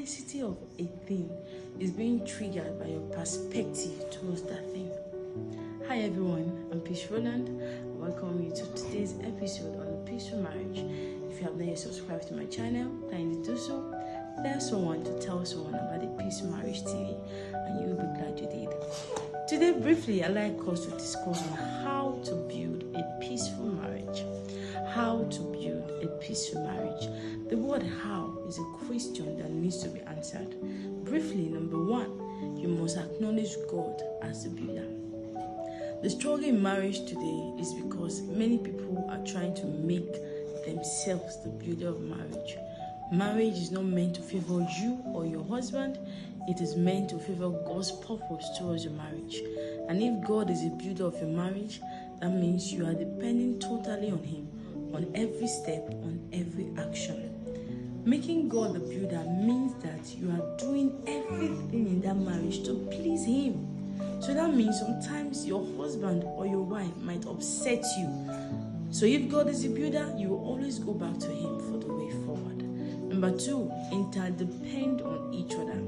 complexity of a thing is being triggered by your perspective towards that thing. Hi everyone, I'm Peace Roland. I welcome you to today's episode on the Peaceful Marriage. If you have not yet subscribed to my channel, kindly do so. Tell someone to tell someone about the Peaceful Marriage TV, and you will be glad you did. Today, briefly, I'd like us to discuss on how to build a peaceful marriage. How to build a peaceful marriage. The word how is a question that needs to be answered. Briefly, number one, you must acknowledge God as the builder. The struggle in marriage today is because many people are trying to make themselves the builder of marriage. Marriage is not meant to favor you or your husband. It is meant to favor God's purpose towards your marriage. And if God is a builder of your marriage, that means you are depending totally on Him, on every step, on every action. Making God the builder means that you are doing everything in that marriage to please Him. So that means sometimes your husband or your wife might upset you. So if God is a builder, you will always go back to Him for the way forward. Number two, interdepend on each other.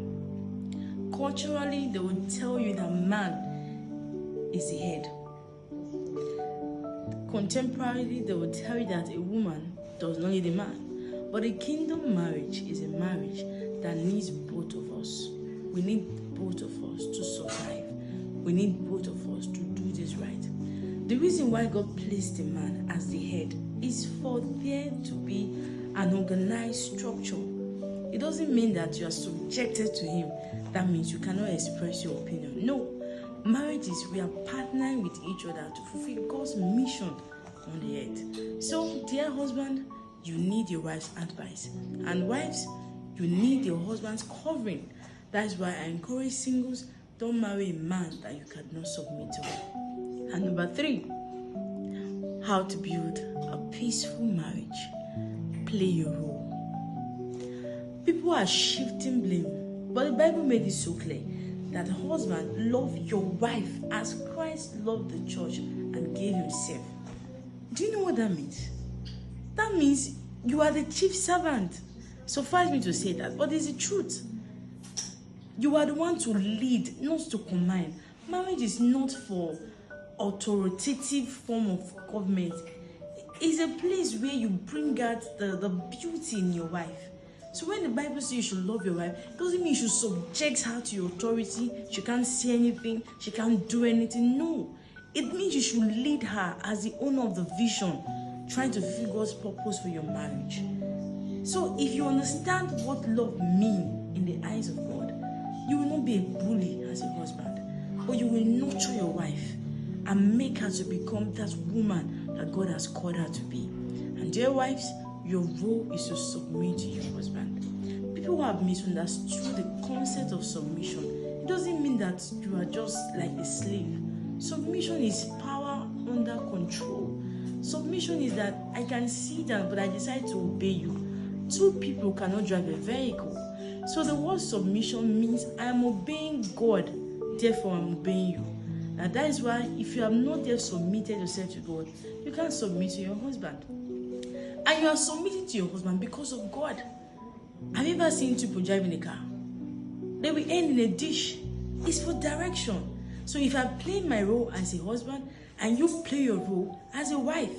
Culturally, they will tell you that man is the head. Contemporarily, they will tell you that a woman does not need a man. But a kingdom marriage is a marriage that needs both of us. We need both of us to survive. We need both of us to do this right. The reason why God placed a man as the head is for there to be an organized structure. It doesn't mean that you are subjected to him. That means you cannot express your opinion. No. Marriage is we are partnering with each other to fulfill God's mission on the earth. So, dear husband, you need your wife's advice. And wives, you need your husband's covering. That's why I encourage singles, don't marry a man that you cannot submit to. And number three, how to build a peaceful marriage. Play your role. People are shifting blame, but the Bible made it so clear that husband, love your wife as Christ loved the church and gave himself. Do you know what that means? That means you are the chief servant. Suffice me to say that, but it's the truth. You are the one to lead, not to command. Marriage is not for authoritative form of government. It's a place where you bring out the beauty in your wife. So when the Bible says you should love your wife, it doesn't mean you should subject her to your authority. She can't say anything. She can't do anything. No. It means you should lead her as the owner of the vision, trying to fulfill God's purpose for your marriage. So if you understand what love means in the eyes of God, you will not be a bully as a husband, but you will nurture your wife and make her to become that woman that God has called her to be. And dear wives, your role is to submit to your husband. People have misunderstood the concept of submission. It doesn't mean that you are just like a slave. Submission is power under control. Submission is that I can sit down, but I decide to obey you. Two people cannot drive a vehicle. So the word submission means I am obeying God, therefore I'm obeying you. And that is why if you have not yet submitted yourself to God, you can't submit to your husband. And you are submitting to your husband because of God. Have you ever seen two people driving a car? They will end in a ditch. It's for direction. So if I play my role as a husband and you play your role as a wife,